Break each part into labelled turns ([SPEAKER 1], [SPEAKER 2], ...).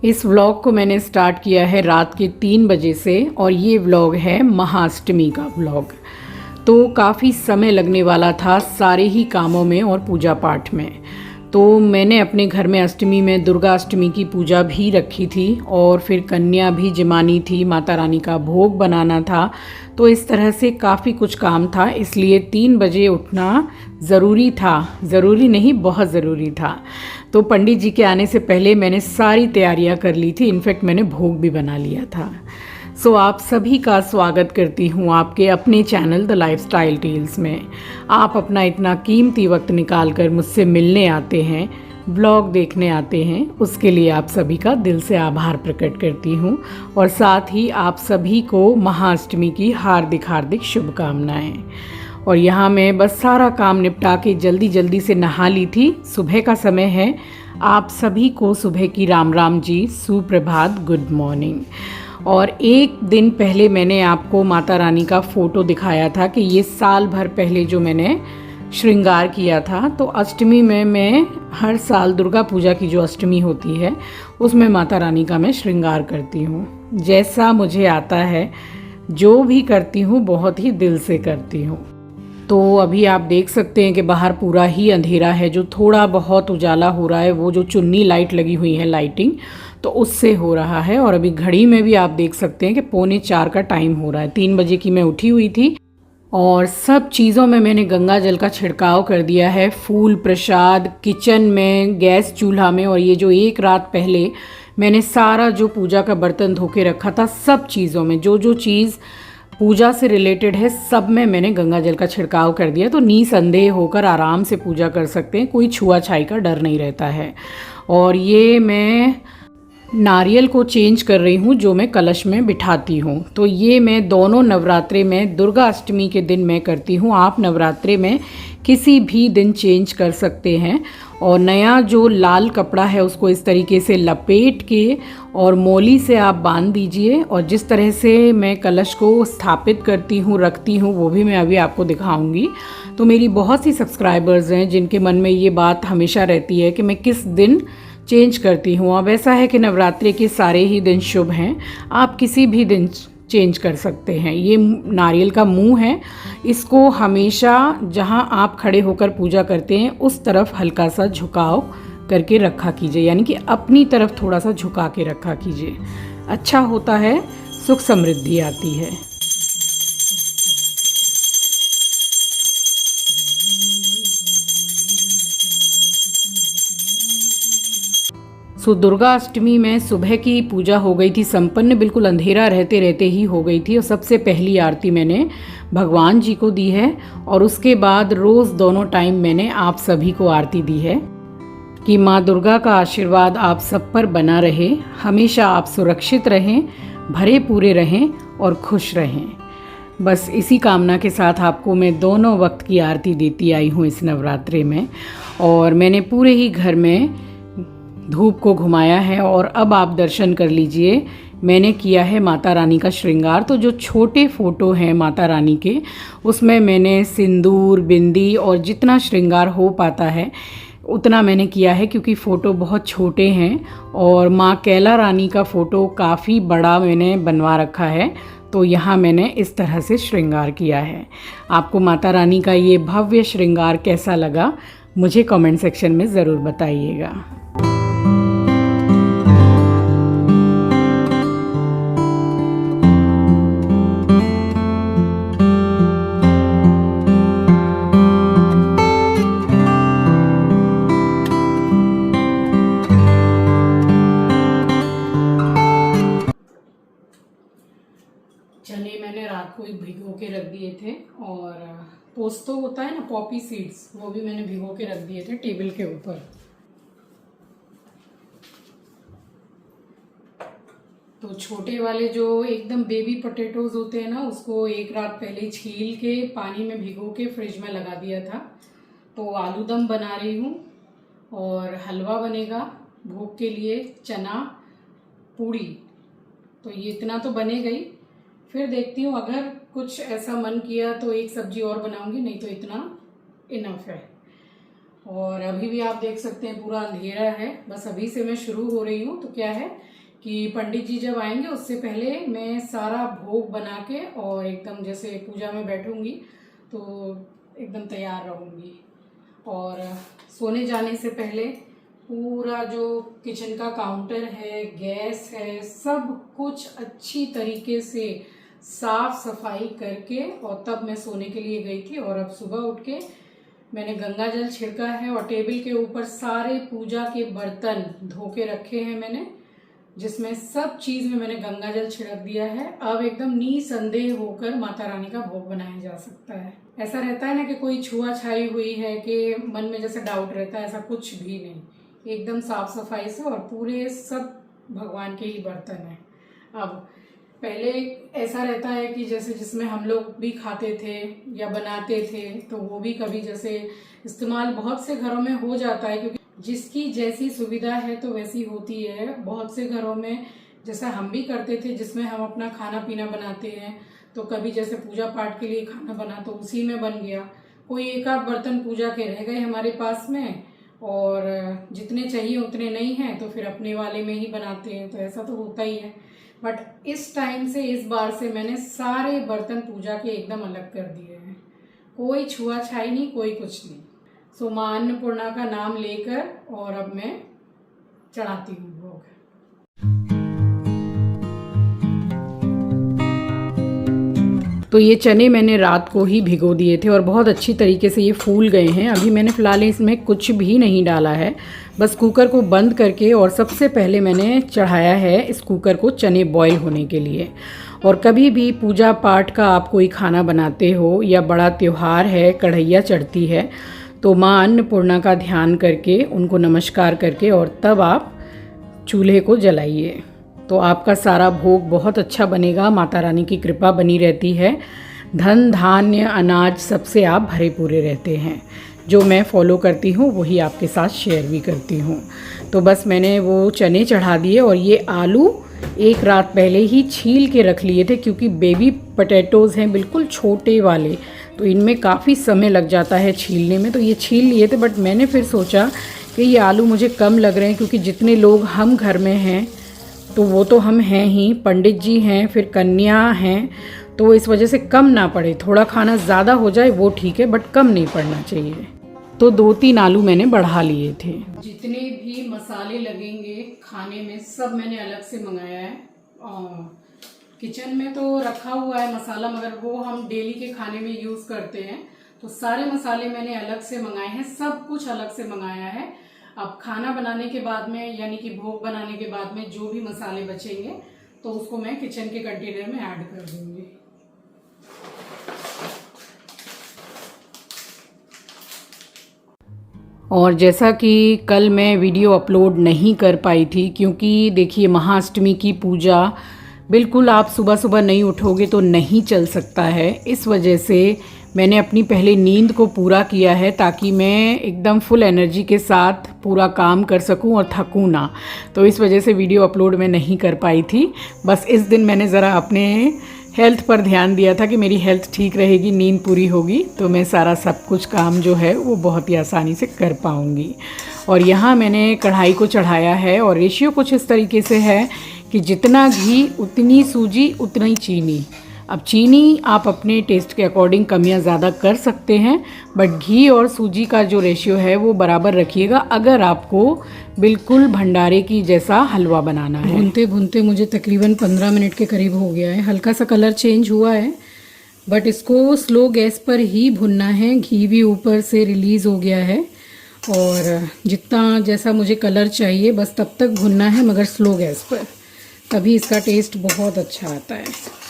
[SPEAKER 1] इस व्लॉग को मैंने स्टार्ट किया है रात के 3 बजे से और ये व्लॉग है महाअष्टमी का व्लॉग। तो काफ़ी समय लगने वाला था सारे ही कामों में और पूजा पाठ में। तो मैंने अपने घर में अष्टमी में दुर्गा अष्टमी की पूजा भी रखी थी और फिर कन्या भी जमानी थी, माता रानी का भोग बनाना था। तो इस तरह से काफ़ी कुछ काम था, इसलिए 3 बजे उठना ज़रूरी था। ज़रूरी नहीं, बहुत ज़रूरी था। तो पंडित जी के आने से पहले मैंने सारी तैयारियां कर ली थी। इनफैक्ट मैंने भोग भी बना लिया था। सो आप सभी का स्वागत करती हूँ आपके अपने चैनल द लाइफस्टाइल टेल्स में। आप अपना इतना कीमती वक्त निकाल कर मुझसे मिलने आते हैं, ब्लॉग देखने आते हैं, उसके लिए आप सभी का दिल से आभार प्रकट करती हूँ। और साथ ही आप सभी को महाअष्टमी की हार्दिक हार्दिक शुभकामनाएँ। और यहाँ मैं बस सारा काम निपटा के जल्दी जल्दी से नहा ली थी। सुबह का समय है। आप सभी को सुबह की राम राम जी, सुप्रभात, गुड मॉर्निंग। और एक दिन पहले मैंने आपको माता रानी का फ़ोटो दिखाया था कि ये साल भर पहले जो मैंने श्रृंगार किया था। तो अष्टमी में मैं हर साल दुर्गा पूजा की जो अष्टमी होती है उसमें माता रानी का मैं श्रृंगार करती हूँ। जैसा मुझे आता है, जो भी करती हूँ बहुत ही दिल से करती हूँ। तो अभी आप देख सकते हैं कि बाहर पूरा ही अंधेरा है। जो थोड़ा बहुत उजाला हो रहा है वो जो चुन्नी लाइट लगी हुई है, लाइटिंग, तो उससे हो रहा है। और अभी घड़ी में भी आप देख सकते हैं कि 3:45 का टाइम हो रहा है। 3 बजे की मैं उठी हुई थी और सब चीज़ों में मैंने गंगा जल का छिड़काव कर दिया है। फूल प्रसाद, किचन में, गैस चूल्हा में, और ये जो एक रात पहले मैंने सारा जो पूजा का बर्तन धो के रखा था, सब चीज़ों में जो जो चीज़ पूजा से रिलेटेड है सब में मैंने गंगा जल का छिड़काव कर दिया। तो निसंदेह होकर आराम से पूजा कर सकते हैं, कोई छुआ छाई का डर नहीं रहता है। और ये मैं नारियल को चेंज कर रही हूँ जो मैं कलश में बिठाती हूँ। तो ये मैं दोनों नवरात्रे में, दुर्गा अष्टमी के दिन मैं करती हूँ। आप नवरात्रे में किसी भी दिन चेंज कर सकते हैं। और नया जो लाल कपड़ा है उसको इस तरीके से लपेट के और मोली से आप बांध दीजिए। और जिस तरह से मैं कलश को स्थापित करती हूँ, रखती हूँ, वो भी मैं अभी आपको दिखाऊंगी। तो मेरी बहुत सी सब्सक्राइबर्स हैं जिनके मन में ये बात हमेशा रहती है कि मैं किस दिन चेंज करती हूँ। अब ऐसा है कि नवरात्रि के सारे ही दिन शुभ हैं, आप किसी भी दिन चेंज कर सकते हैं। ये नारियल का मुंह है, इसको हमेशा जहाँ आप खड़े होकर पूजा करते हैं उस तरफ हल्का सा झुकाव करके रखा कीजिए, यानी कि अपनी तरफ थोड़ा सा झुका के रखा कीजिए। अच्छा होता है, सुख समृद्धि आती है। सो दुर्गा अष्टमी में सुबह की पूजा हो गई थी संपन्न, बिल्कुल अंधेरा रहते रहते ही हो गई थी। और सबसे पहली आरती मैंने भगवान जी को दी है और उसके बाद रोज़ दोनों टाइम मैंने आप सभी को आरती दी है कि माँ दुर्गा का आशीर्वाद आप सब पर बना रहे, हमेशा आप सुरक्षित रहें, भरे पूरे रहें और खुश रहें। बस इसी कामना के साथ आपको मैं दोनों वक्त की आरती देती आई हूँ इस नवरात्रे में। और मैंने पूरे ही घर में धूप को घुमाया है। और अब आप दर्शन कर लीजिए, मैंने किया है माता रानी का श्रृंगार। तो जो छोटे फ़ोटो हैं माता रानी के, उसमें मैंने सिंदूर, बिंदी और जितना श्रृंगार हो पाता है उतना मैंने किया है, क्योंकि फ़ोटो बहुत छोटे हैं। और माँ कैला रानी का फ़ोटो काफ़ी बड़ा मैंने बनवा रखा है, तो यहाँ मैंने इस तरह से श्रृंगार किया है। आपको माता रानी का ये भव्य श्रृंगार कैसा लगा मुझे कमेंट सेक्शन में ज़रूर बताइएगा। चने मैंने रात को ही भिगो के रख दिए थे। और पोस्तो होता है ना, पॉपी सीड्स, वो भी मैंने भिगो के रख दिए थे टेबल के ऊपर। तो छोटे वाले जो एकदम बेबी पोटैटोज होते हैं ना, उसको एक रात पहले छील के पानी में भिगो के फ्रिज में लगा दिया था। तो आलू दम बना रही हूँ और हलवा बनेगा भोग के लिए, चना पूड़ी। तो ये इतना तो बने गई, फिर देखती हूँ अगर कुछ ऐसा मन किया तो एक सब्जी और बनाऊंगी, नहीं तो इतना इनफ है। और अभी भी आप देख सकते हैं पूरा अंधेरा है। बस अभी से मैं शुरू हो रही हूँ। तो क्या है कि पंडित जी जब आएंगे उससे पहले मैं सारा भोग बना के और एकदम जैसे पूजा में बैठूंगी तो एकदम तैयार रहूँगी। और सोने जाने से पहले पूरा जो किचन का काउंटर है, गैस है, सब कुछ अच्छी तरीके से साफ सफाई करके और तब मैं सोने के लिए गई थी। और अब सुबह उठ के मैंने गंगा जल छिड़का है और टेबल के ऊपर सारे पूजा के बर्तन धो के रखे हैं मैंने, जिसमें सब चीज़ में मैंने गंगा जल छिड़क दिया है। अब एकदम निसंदेह होकर माता रानी का भोग बनाया जा सकता है। ऐसा रहता है ना कि कोई छुआ छाई हुई है कि मन में जैसे डाउट रहता है, ऐसा कुछ भी नहीं, एकदम साफ सफाई से और पूरे सब भगवान के ही बर्तन हैं। अब पहले ऐसा रहता है कि जैसे जिसमें हम लोग भी खाते थे या बनाते थे तो वो भी कभी जैसे इस्तेमाल बहुत से घरों में हो जाता है, क्योंकि जिसकी जैसी सुविधा है तो वैसी होती है। बहुत से घरों में जैसा हम भी करते थे जिसमें हम अपना खाना पीना बनाते हैं, तो कभी जैसे पूजा पाठ के लिए खाना बना तो उसी में बन गया। कोई एक आध बर्तन पूजा के रह गए हमारे पास में और जितने चाहिए उतने नहीं हैं तो फिर अपने वाले में ही बनाते हैं, तो ऐसा तो होता ही है। बट इस टाइम से इस बार से मैंने सारे बर्तन पूजा के एकदम अलग कर दिए हैं, कोई छुआ छाई नहीं, कोई कुछ नहीं। सो मां अन्नपूर्णा का नाम लेकर और अब मैं चढ़ाती हूँ भोग। तो ये चने मैंने रात को ही भिगो दिए थे और बहुत अच्छी तरीके से ये फूल गए हैं। अभी मैंने फ़िलहाल इसमें कुछ भी नहीं डाला है, बस कुकर को बंद करके और सबसे पहले मैंने चढ़ाया है इस कुकर को चने बॉईल होने के लिए। और कभी भी पूजा पाठ का आप कोई खाना बनाते हो या बड़ा त्यौहार है, कढ़ैया चढ़ती है, तो माँ अन्नपूर्णा का ध्यान करके उनको नमस्कार करके और तब आप चूल्हे को जलाइए, तो आपका सारा भोग बहुत अच्छा बनेगा। माता रानी की कृपा बनी रहती है, धन धान्य अनाज सबसे आप भरे पूरे रहते हैं। जो मैं फॉलो करती हूँ वही आपके साथ शेयर भी करती हूँ। तो बस मैंने वो चने चढ़ा दिए और ये आलू एक रात पहले ही छील के रख लिए थे, क्योंकि बेबी पोटैटोज़ हैं बिल्कुल छोटे वाले, तो इनमें काफ़ी समय लग जाता है छीलने में, तो ये छील लिए थे। बट मैंने फिर सोचा कि ये आलू मुझे कम लग रहे हैं, क्योंकि जितने लोग हम घर में हैं तो वो तो हम हैं ही, पंडित जी हैं, फिर कन्या हैं, तो इस वजह से कम ना पड़े। थोड़ा खाना ज़्यादा हो जाए वो ठीक है, बट कम नहीं पड़ना चाहिए। तो 2-3 आलू मैंने बढ़ा लिए थे। जितने भी मसाले लगेंगे खाने में सब मैंने अलग से मंगाया है। किचन में तो रखा हुआ है मसाला, मगर वो हम डेली के खाने में यूज़ करते हैं, तो सारे मसाले मैंने अलग से मंगाए हैं, सब कुछ अलग से मंगाया है। अब खाना बनाने के बाद में, यानी कि भोग बनाने के बाद में जो भी मसाले बचेंगे तो उसको मैं किचन के कंटेनर में ऐड कर दूंगी। और जैसा कि कल मैं वीडियो अपलोड नहीं कर पाई थी, क्योंकि देखिए महाअष्टमी की पूजा बिल्कुल आप सुबह सुबह नहीं उठोगे तो नहीं चल सकता है। इस वजह से मैंने अपनी पहले नींद को पूरा किया है, ताकि मैं एकदम फुल एनर्जी के साथ पूरा काम कर सकूं और थकूं ना। तो इस वजह से वीडियो अपलोड मैं नहीं कर पाई थी। बस इस दिन मैंने ज़रा अपने हेल्थ पर ध्यान दिया था कि मेरी हेल्थ ठीक रहेगी, नींद पूरी होगी तो मैं सारा सब कुछ काम जो है वो बहुत ही आसानी से कर पाऊँगी। और यहाँ मैंने कढ़ाई को चढ़ाया है और रेशियो कुछ इस तरीके से है कि जितना घी उतनी सूजी उतनी चीनी। अब चीनी आप अपने टेस्ट के अकॉर्डिंग कमियां ज़्यादा कर सकते हैं, बट घी और सूजी का जो रेशियो है वो बराबर रखिएगा अगर आपको बिल्कुल भंडारे की जैसा हलवा बनाना है। भूनते भूनते मुझे तकरीबन 15 मिनट के करीब हो गया है। हल्का सा कलर चेंज हुआ है, बट इसको स्लो गैस पर ही भुनना है। घी भी ऊपर से रिलीज़ हो गया है और जितना जैसा मुझे कलर चाहिए बस तब तक भुनना है, मगर स्लो गैस पर, तभी इसका टेस्ट बहुत अच्छा आता है।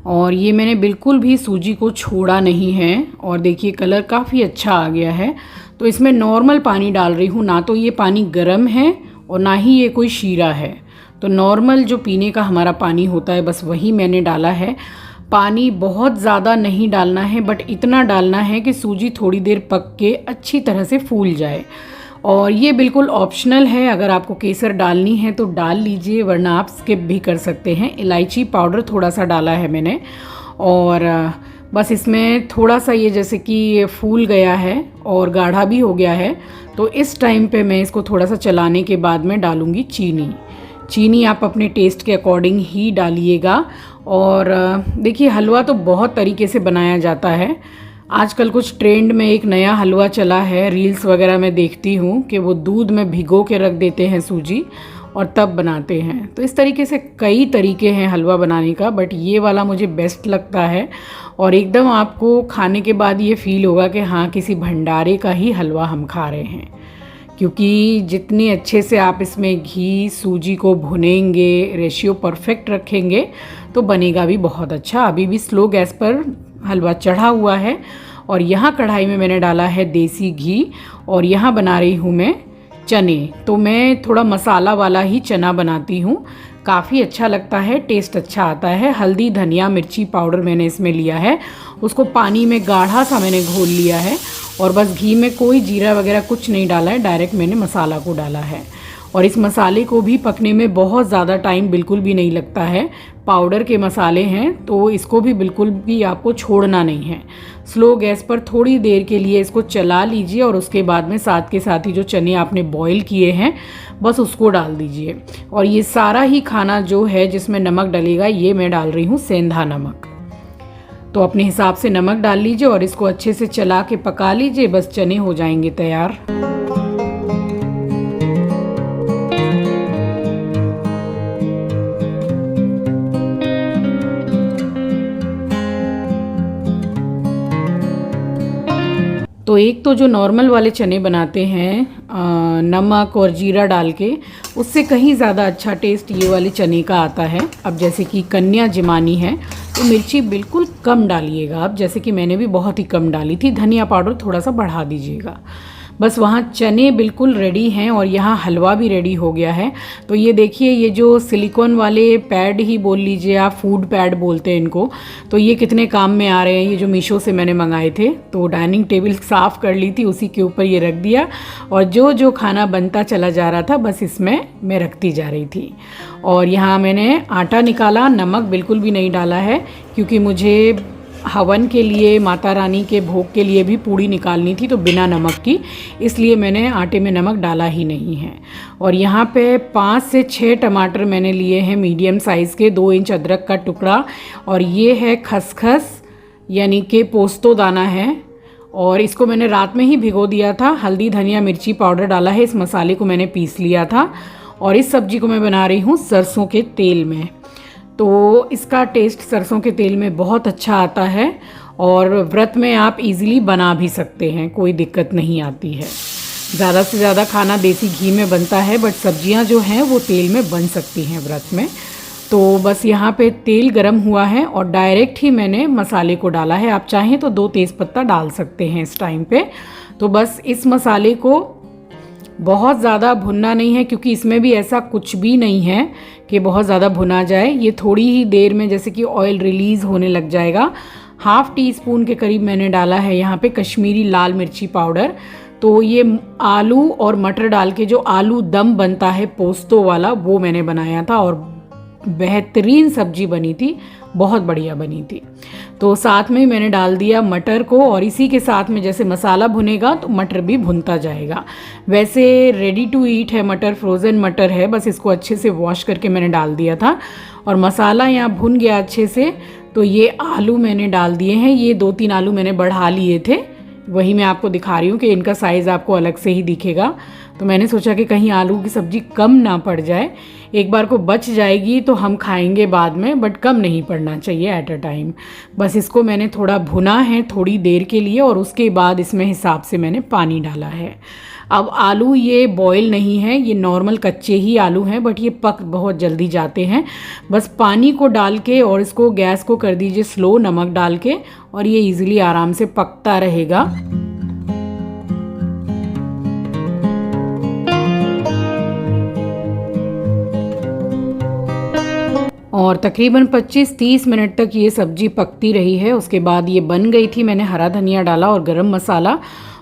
[SPEAKER 1] और ये मैंने बिल्कुल भी सूजी को छोड़ा नहीं है और देखिए कलर काफ़ी अच्छा आ गया है। तो इसमें नॉर्मल पानी डाल रही हूँ, ना तो ये पानी गर्म है और ना ही ये कोई शीरा है। तो नॉर्मल जो पीने का हमारा पानी होता है बस वही मैंने डाला है। पानी बहुत ज़्यादा नहीं डालना है, बट इतना डालना है कि सूजी थोड़ी देर पक के अच्छी तरह से फूल जाए। और ये बिल्कुल ऑप्शनल है, अगर आपको केसर डालनी है तो डाल लीजिए, वरना आप स्किप भी कर सकते हैं। इलायची पाउडर थोड़ा सा डाला है मैंने, और बस इसमें थोड़ा सा ये जैसे कि ये फूल गया है और गाढ़ा भी हो गया है, तो इस टाइम पे मैं इसको थोड़ा सा चलाने के बाद में डालूँगी चीनी। चीनी आप अपने टेस्ट के अकॉर्डिंग ही डालिएगा। और देखिए, हलवा तो बहुत तरीके से बनाया जाता है। आजकल कुछ ट्रेंड में एक नया हलवा चला है, रील्स वगैरह में देखती हूँ कि वो दूध में भिगो के रख देते हैं सूजी और तब बनाते हैं। तो इस तरीके से कई तरीके हैं हलवा बनाने का, बट ये वाला मुझे बेस्ट लगता है। और एकदम आपको खाने के बाद ये फील होगा कि हाँ, किसी भंडारे का ही हलवा हम खा रहे हैं, क्योंकि जितने अच्छे से आप इसमें घी सूजी को भुनेंगे, रेशियो परफेक्ट रखेंगे, तो बनेगा भी बहुत अच्छा। अभी भी स्लो गैस पर हलवा चढ़ा हुआ है और यहाँ कढ़ाई में मैंने डाला है देसी घी, और यहाँ बना रही हूँ मैं चने। तो मैं थोड़ा मसाला वाला ही चना बनाती हूँ, काफ़ी अच्छा लगता है, टेस्ट अच्छा आता है। हल्दी धनिया मिर्ची पाउडर मैंने इसमें लिया है, उसको पानी में गाढ़ा सा मैंने घोल लिया है, और बस घी में कोई जीरा वगैरह कुछ नहीं डाला है, डायरेक्ट मैंने मसाला को डाला है। और इस मसाले को भी पकने में बहुत ज़्यादा टाइम बिल्कुल भी नहीं लगता है। पाउडर के मसाले हैं तो इसको भी बिल्कुल भी आपको छोड़ना नहीं है। स्लो गैस पर थोड़ी देर के लिए इसको चला लीजिए, और उसके बाद में साथ के साथ ही जो चने आपने बॉईल किए हैं बस उसको डाल दीजिए। और ये सारा ही खाना जो है जिसमें नमक डलेगा, ये मैं डाल रही हूँ सेंधा नमक। तो अपने हिसाब से नमक डाल लीजिए और इसको अच्छे से चला के पका लीजिए, बस चने हो जाएंगे तैयार। तो एक तो जो नॉर्मल वाले चने बनाते हैं नमक और जीरा डाल के, उससे कहीं ज़्यादा अच्छा टेस्ट ये वाले चने का आता है। अब जैसे कि कन्या जिमानी है तो मिर्ची बिल्कुल कम डालिएगा आप, जैसे कि मैंने भी बहुत ही कम डाली थी। धनिया पाउडर थोड़ा सा बढ़ा दीजिएगा। बस वहाँ चने बिल्कुल रेडी हैं और यहाँ हलवा भी रेडी हो गया है। तो ये देखिए, ये जो सिलिकॉन वाले पैड ही बोल लीजिए आप, फूड पैड बोलते हैं इनको, तो ये कितने काम में आ रहे हैं। ये जो मीशो से मैंने मंगाए थे, तो डाइनिंग टेबल साफ़ कर ली थी, उसी के ऊपर ये रख दिया, और जो जो खाना बनता चला जा रहा था बस इसमें मैं रखती जा रही थी। और यहाँ मैंने आटा निकाला, नमक बिल्कुल भी नहीं डाला है, क्योंकि मुझे हवन के लिए, माता रानी के भोग के लिए भी पूड़ी निकालनी थी, तो बिना नमक की, इसलिए मैंने आटे में नमक डाला ही नहीं है। और यहाँ पे 5 से 6 टमाटर मैंने लिए हैं मीडियम साइज़ के, 2 इंच अदरक का टुकड़ा, और ये है खसखस यानी कि पोस्तो दाना है, और इसको मैंने रात में ही भिगो दिया था। हल्दी धनिया मिर्ची पाउडर डाला है, इस मसाले को मैंने पीस लिया था। और इस सब्ज़ी को मैं बना रही हूँ सरसों के तेल में, तो इसका टेस्ट सरसों के तेल में बहुत अच्छा आता है, और व्रत में आप इजीली बना भी सकते हैं, कोई दिक्कत नहीं आती है। ज़्यादा से ज़्यादा खाना देसी घी में बनता है, बट सब्जियां जो हैं वो तेल में बन सकती हैं व्रत में। तो बस यहाँ पे तेल गरम हुआ है और डायरेक्ट ही मैंने मसाले को डाला है। आप चाहें तो 2 तेज़पत्ता डाल सकते हैं इस टाइम पे। तो बस इस मसाले को बहुत ज़्यादा भुनना नहीं है, क्योंकि इसमें भी ऐसा कुछ भी नहीं है कि बहुत ज़्यादा भुना जाए। ये थोड़ी ही देर में जैसे कि ऑयल रिलीज़ होने लग जाएगा। ½ टीस्पून के करीब मैंने डाला है यहाँ पे कश्मीरी लाल मिर्ची पाउडर। तो ये आलू और मटर डाल के जो आलू दम बनता है पोस्तो वाला, वो मैंने बनाया था, और बेहतरीन सब्जी बनी थी, बहुत बढ़िया बनी थी। तो साथ में मैंने डाल दिया मटर को, और इसी के साथ में जैसे मसाला भुनेगा तो मटर भी भुनता जाएगा। वैसे रेडी टू ईट है मटर, फ्रोज़न मटर है, बस इसको अच्छे से वॉश करके मैंने डाल दिया था। और मसाला यहाँ भुन गया अच्छे से, तो ये आलू मैंने डाल दिए हैं। ये 2-3 आलू मैंने बढ़ा लिए थे, वही मैं आपको दिखा रही हूँ कि इनका साइज़ आपको अलग से ही दिखेगा। तो मैंने सोचा कि कहीं आलू की सब्ज़ी कम ना पड़ जाए, एक बार को बच जाएगी तो हम खाएंगे बाद में, बट कम नहीं पड़ना चाहिए एट अ टाइम। बस इसको मैंने थोड़ा भुना है थोड़ी देर के लिए, और उसके बाद इसमें हिसाब से मैंने पानी डाला है। अब आलू ये बॉयल नहीं है, ये नॉर्मल कच्चे ही आलू हैं, बट ये पक बहुत जल्दी जाते हैं। बस पानी को डाल के और इसको गैस को कर दीजिए स्लो, नमक डाल के, और ये इजीली आराम से पकता रहेगा। और तकरीबन 25-30 मिनट तक ये सब्ज़ी पकती रही है। उसके बाद ये बन गई थी। मैंने हरा धनिया डाला और गरम मसाला,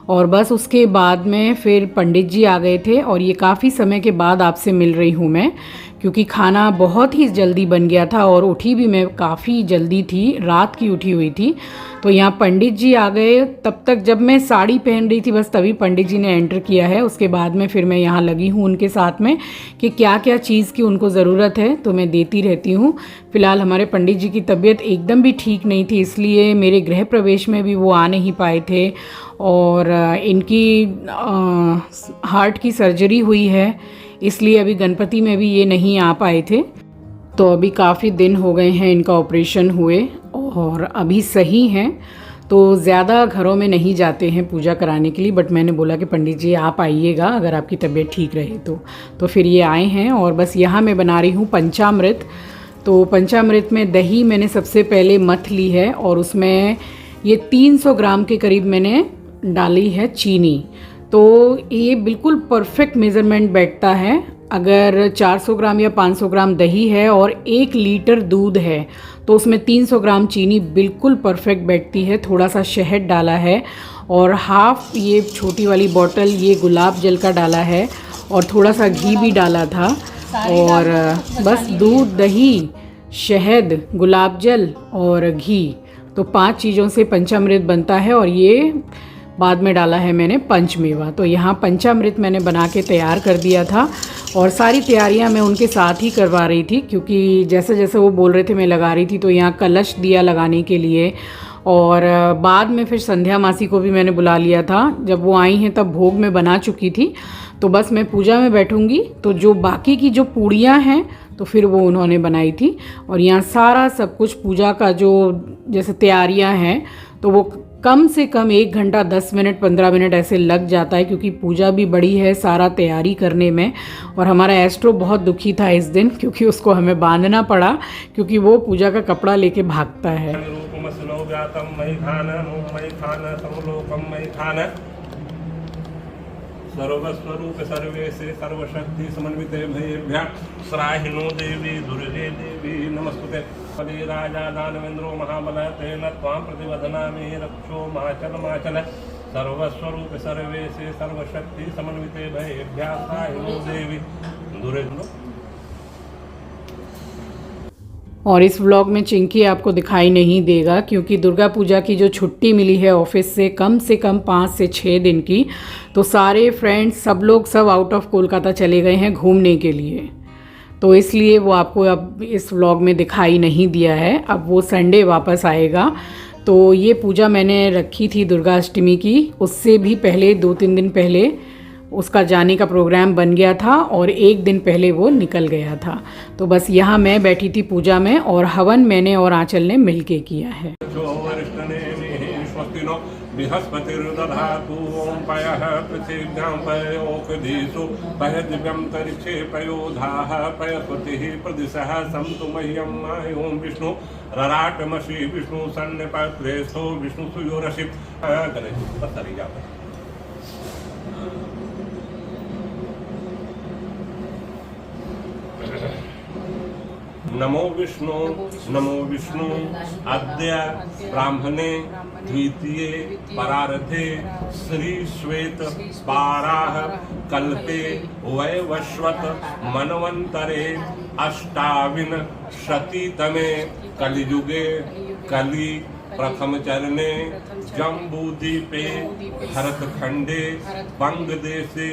[SPEAKER 1] और बस उसके बाद में फिर पंडित जी आ गए थे और ये काफ़ी समय के बाद आपसे मिल रही हूँ मैं, क्योंकि खाना बहुत ही जल्दी बन गया था और उठी भी मैं काफ़ी जल्दी थी, रात की उठी हुई थी। तो यहाँ पंडित जी आ गए, तब तक जब मैं साड़ी पहन रही थी बस तभी पंडित जी ने एंटर किया है। उसके बाद में फिर मैं यहाँ लगी हूँ उनके साथ में कि क्या क्या चीज़ की उनको ज़रूरत है तो मैं देती रहती हूँ। फ़िलहाल हमारे पंडित जी की तबीयत एकदम भी ठीक नहीं थी, इसलिए मेरे गृह प्रवेश में भी वो आ नहीं पाए थे और इनकी हार्ट की सर्जरी हुई है, इसलिए अभी गणपति में भी ये नहीं आ पाए थे। तो अभी काफ़ी दिन हो गए हैं इनका ऑपरेशन हुए और अभी सही हैं, तो ज़्यादा घरों में नहीं जाते हैं पूजा कराने के लिए। बट मैंने बोला कि पंडित जी आप आइएगा अगर आपकी तबीयत ठीक रहे तो फिर ये आए हैं। और बस यहाँ मैं बना रही हूँ पंचामृत। तो पंचामृत में दही मैंने सबसे पहले मथ ली है और उसमें ये 300 ग्राम के करीब मैंने डाली है चीनी। तो ये बिल्कुल परफेक्ट मेज़रमेंट बैठता है। अगर 400 ग्राम या 500 ग्राम दही है और 1 लीटर दूध है तो उसमें 300 ग्राम चीनी बिल्कुल परफेक्ट बैठती है। थोड़ा सा शहद डाला है और हाफ ये छोटी वाली बॉटल ये गुलाब जल का डाला है और थोड़ा सा घी भी डाला था। और बस दूध, दही, शहद, गुलाब जल और घी, तो 5 चीज़ों से पंचामृत बनता है। और ये बाद में डाला है मैंने पंचमेवा। तो यहाँ पंचामृत मैंने बना के तैयार कर दिया था और सारी तैयारियाँ मैं उनके साथ ही करवा रही थी, क्योंकि जैसे जैसे वो बोल रहे थे मैं लगा रही थी। तो यहाँ कलश दिया लगाने के लिए और बाद में फिर संध्या मासी को भी मैंने बुला लिया था। जब वो आई हैं तब भोग में बना चुकी थी, तो बस मैं पूजा में बैठूंगी तो जो बाकी की जो पूड़ियाँ हैं तो फिर वो उन्होंने बनाई थी। और यहाँ सारा सब कुछ पूजा का जो जैसे तैयारियाँ हैं तो वो कम से कम 1 घंटा 10 मिनट 15 मिनट ऐसे लग जाता है, क्योंकि पूजा भी बड़ी है सारा तैयारी करने में। और हमारा एस्ट्रो बहुत दुखी था इस दिन, क्योंकि उसको हमें बांधना पड़ा, क्योंकि वो पूजा का कपड़ा लेके भागता है।
[SPEAKER 2] सर्वस्वरूप सर्वेशे सर्वशक्ति समन्विते भयेभ्यः श्राहिनो देवी दुर्गे देवी नमस्तुते। पदे राजा दानवेन्द्रो महाबल तेन त्वां प्रतिवदनामि रक्षो माचल माचल। सर्वस्वरूप सर्वेशे सर्वशक्ति समन्विते भयेभ्यः श्राहिनो देवी दुर्गे।
[SPEAKER 1] और इस व्लॉग में चिंकी आपको दिखाई नहीं देगा, क्योंकि दुर्गा पूजा की जो छुट्टी मिली है ऑफिस से कम 5 से 6 दिन की, तो सारे फ्रेंड्स सब आउट ऑफ कोलकाता चले गए हैं घूमने के लिए। तो इसलिए वो आपको अब इस व्लॉग में दिखाई नहीं दिया है। अब वो संडे वापस आएगा। तो ये पूजा मैंने रखी थी दुर्गा अष्टमी की, उससे भी पहले 2-3 दिन पहले उसका जाने का प्रोग्राम बन गया था और 1 दिन पहले वो निकल गया था। तो बस यहाँ मैं बैठी थी पूजा में और हवन मैंने और आंचल ने मिलके किया है।
[SPEAKER 2] बृहस्पतिर्दधातु ओं पयः पृथिव्यां पयोकधीषु पयदिव्यं तरिक्षे पयोधाः पयस्वतिः प्रदिशः सन्तु मह्यं ओं विष्णु रराटमसि विष्णु सन्निपत्रेस्थो विष्णु सुयोरसि गणेश। नमो विष्णु अद्य ब्राह्मणे द्वितीये परार्धे श्री श्वेत पाराह कल्पे वैवस्वत मनवंतरे अष्टाविंशतितमे कलियुगे कलि प्रथम चरणे जम्बूद्वीपे भरतखंडे बंगदेशे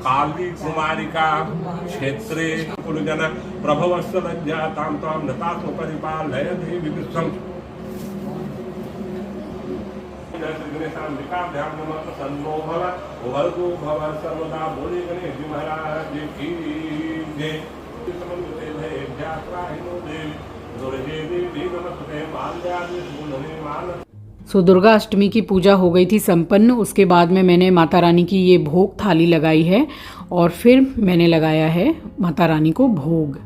[SPEAKER 2] काली कुमारिका क्षेत्रे कुलजन प्रभवस्य लज्जातां त्वां नतास्म परिपालय देवी विश्वं गणेशाम्बिकाभ्यां नमः प्रसन्नो भव वर्गो भव सर्वदा बोले गणेश जी महाराज की जय। समन्विते भयेभ्यः त्राहिनो देवी दुर्गे देवी नमस्ते माल्यादि सुगुणने मान।
[SPEAKER 1] सो दुर्गा अष्टमी की पूजा हो गई थी संपन्न। उसके बाद में मैंने माता रानी की ये भोग थाली लगाई है और फिर मैंने लगाया है माता रानी को भोग।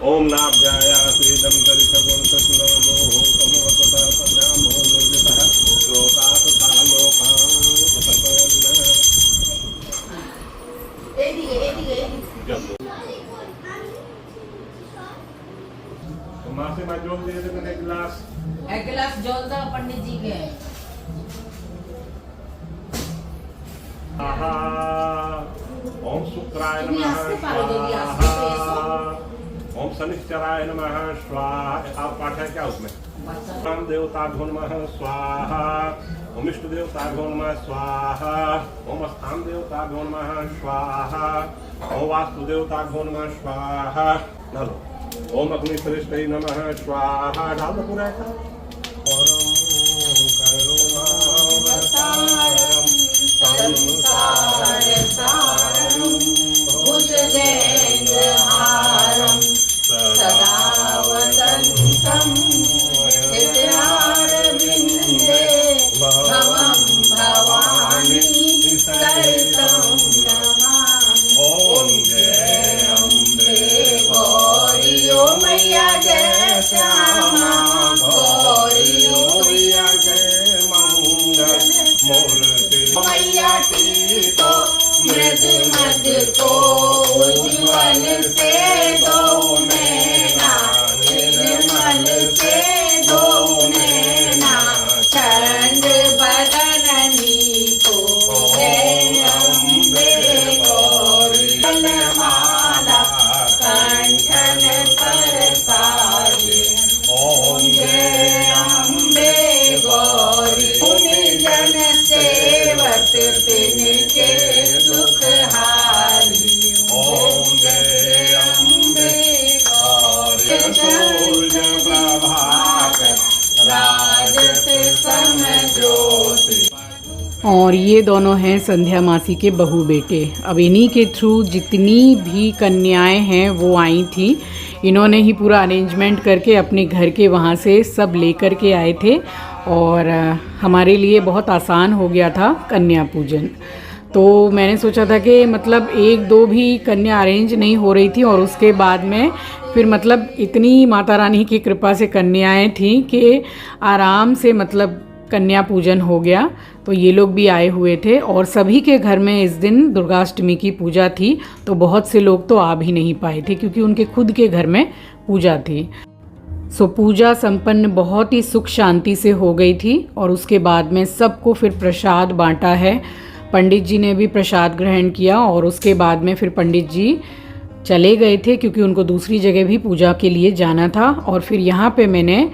[SPEAKER 2] ओम नाभ्यायासेदं करिसगुण कृष्णो दोहो समवतता सद्यामो निर्जितः श्रोता तथा लोकां सतपयन्न। माँ से मैं जोल दे देंगे एक गिलास।
[SPEAKER 3] एक गिलास जल दो पंडित जी के।
[SPEAKER 2] आहा, ओम शुक्राय
[SPEAKER 3] तुम्ही
[SPEAKER 2] नमः
[SPEAKER 3] आस्ते पारो दोगी, आस्ते तो
[SPEAKER 2] स्वाहा, ओम शनिश्चराय नमः स्वाहा। आप पाठ है क्या उसमें? राम देवता भो नमः स्वाहा, ओम इष्ट देवता भो नमः स्वाहा, ओम स्थान देवता भो नमः स्वाहा, ओम वास्तु देवता भो नमः स्वाहा। डालो। ओम अग्नि श्रेष्ठ नमः स्वाहा। डाल दो पूरा ऐसा। परम करुणावतारम
[SPEAKER 3] संसारसारं भुजगेन्द्रहारं सदा वसन्तं हृदयारविन्दे भवं भवानी सहितं नमामि।
[SPEAKER 2] ओम जय अम्बे
[SPEAKER 3] गौरी ओ मैया जय श्यामा गौरी ओ
[SPEAKER 2] मैया जय मंगल मूर्ति
[SPEAKER 3] मैया को मृद मद को उज्ज्वल से दो नैना निर्मल से दो नैना चंड बदननी को जय अम्बे गौरी माला कंठन पर साजे
[SPEAKER 2] ओम
[SPEAKER 3] जय अम्बे गौरी जन सेवक तिनके दुख हारी
[SPEAKER 2] ओम जय अम्बे गौरी सूर्य प्रभात राजत समज्योति।
[SPEAKER 1] और ये दोनों हैं संध्या मासी के बहू बेटे। अब इन्हीं के थ्रू जितनी भी कन्याएं हैं वो आई थी। इन्होंने ही पूरा अरेंजमेंट करके अपने घर के वहाँ से सब लेकर के आए थे और हमारे लिए बहुत आसान हो गया था कन्या पूजन। तो मैंने सोचा था कि मतलब एक दो भी कन्या अरेंज नहीं हो रही थी और उसके बाद में फिर मतलब इतनी माता रानी की कृपा से कन्याएं थीं कि आराम से मतलब कन्या पूजन हो गया। तो ये लोग भी आए हुए थे और सभी के घर में इस दिन दुर्गाष्टमी की पूजा थी। तो बहुत से लोग तो आ भी नहीं पाए थे क्योंकि उनके खुद के घर में पूजा थी। सो पूजा संपन्न बहुत ही सुख शांति से हो गई थी और उसके बाद में सबको फिर प्रसाद बांटा है। पंडित जी ने भी प्रसाद ग्रहण किया और उसके बाद में फिर पंडित जी चले गए थे क्योंकि उनको दूसरी जगह भी पूजा के लिए जाना था। और फिर यहाँ पे मैंने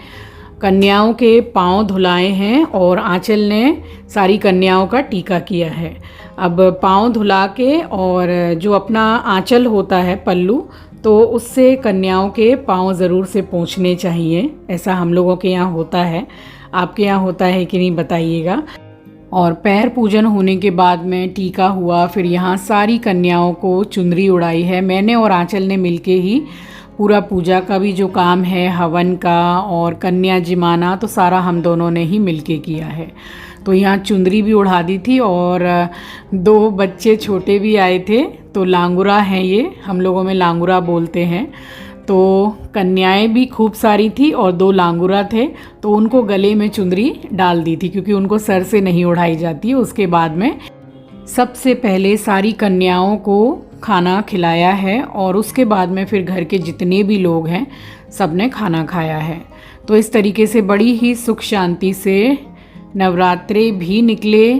[SPEAKER 1] कन्याओं के पाँव धुलाए हैं और आंचल ने सारी कन्याओं का टीका किया है। अब पाँव धुला के और जो अपना आंचल होता है पल्लू, तो उससे कन्याओं के पाँव ज़रूर से पोंछने चाहिए। ऐसा हम लोगों के यहाँ होता है। आपके यहाँ होता है कि नहीं बताइएगा। और पैर पूजन होने के बाद में टीका हुआ। फिर यहाँ सारी कन्याओं को चुनरी उड़ाई है। मैंने और आंचल ने मिलके ही पूरा पूजा का भी जो काम है, हवन का और कन्या जिमाना, तो सारा हम दोनों ने ही मिलके किया है। तो यहाँ चुंदरी भी उड़ा दी थी और दो बच्चे छोटे भी आए थे। तो लांगुरा हैं, ये हम लोगों में लांगुरा बोलते हैं। तो कन्याएं भी खूब सारी थी और दो लांगुरा थे। तो उनको गले में चुंदरी डाल दी थी क्योंकि उनको सर से नहीं उड़ाई जाती। उसके बाद में सबसे पहले सारी कन्याओं को खाना खिलाया है और उसके बाद में फिर घर के जितने भी लोग हैं सब ने खाना खाया है। तो इस तरीके से बड़ी ही सुख शांति से नवरात्रे भी निकले।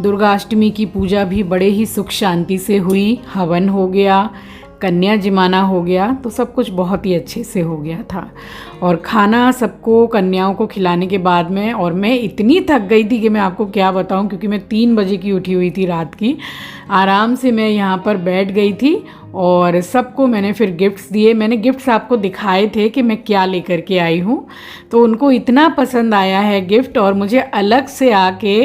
[SPEAKER 1] दुर्गाष्टमी की पूजा भी बड़े ही सुख शांति से हुई। हवन हो गया, कन्या जिमाना हो गया, तो सब कुछ बहुत ही अच्छे से हो गया था। और खाना सबको कन्याओं को खिलाने के बाद में, और मैं इतनी थक गई थी कि मैं आपको क्या बताऊं, क्योंकि मैं 3 बजे की उठी हुई थी रात की। आराम से मैं यहाँ पर बैठ गई थी और सबको मैंने फिर गिफ्ट्स दिए। मैंने गिफ्ट्स आपको दिखाए थे कि मैं क्या लेकर के आई हूँ, तो उनको इतना पसंद आया है गिफ्ट। और मुझे अलग से आके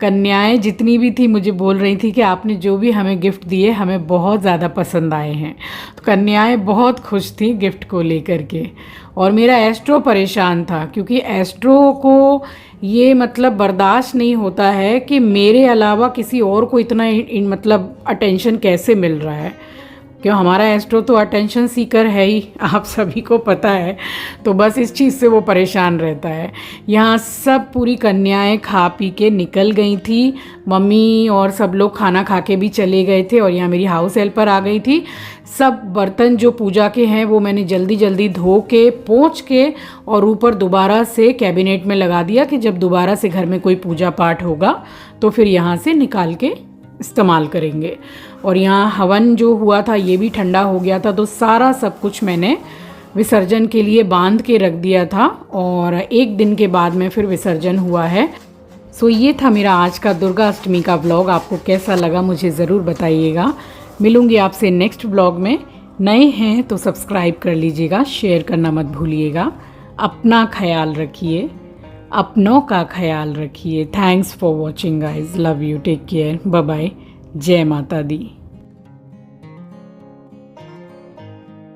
[SPEAKER 1] कन्याएं जितनी भी थी मुझे बोल रही थी कि आपने जो भी हमें गिफ्ट दिए हमें बहुत ज़्यादा पसंद आए हैं। तो कन्याएं बहुत खुश थी गिफ्ट को लेकर के। और मेरा एस्ट्रो परेशान था क्योंकि एस्ट्रो को ये मतलब बर्दाश्त नहीं होता है कि मेरे अलावा किसी और को इतना मतलब अटेंशन कैसे मिल रहा है। क्यों हमारा एस्ट्रो तो अटेंशन सीकर है ही, आप सभी को पता है, तो बस इस चीज़ से वो परेशान रहता है। यहाँ सब पूरी कन्याएं खा पी के निकल गई थी, मम्मी और सब लोग खाना खा के भी चले गए थे, और यहाँ मेरी हाउस हेल्पर आ गई थी। सब बर्तन जो पूजा के हैं वो मैंने जल्दी जल्दी धो के पोंछ के और ऊपर दोबारा से कैबिनेट में लगा दिया कि जब दोबारा से घर में कोई पूजा पाठ होगा तो फिर यहाँ से निकाल के इस्तेमाल करेंगे। और यहाँ हवन जो हुआ था ये भी ठंडा हो गया था, तो सारा सब कुछ मैंने विसर्जन के लिए बांध के रख दिया था, और एक दिन के बाद में फिर विसर्जन हुआ है। सो ये था मेरा आज का दुर्गा अष्टमी का व्लॉग। आपको कैसा लगा मुझे ज़रूर बताइएगा। मिलूँगी आपसे नेक्स्ट व्लॉग में। नए हैं तो सब्सक्राइब कर लीजिएगा, शेयर करना मत भूलिएगा। अपना ख्याल रखिए, अपनों का ख्याल रखिए। Thanks for watching guys, love you, take care, bye bye, जय माता दी।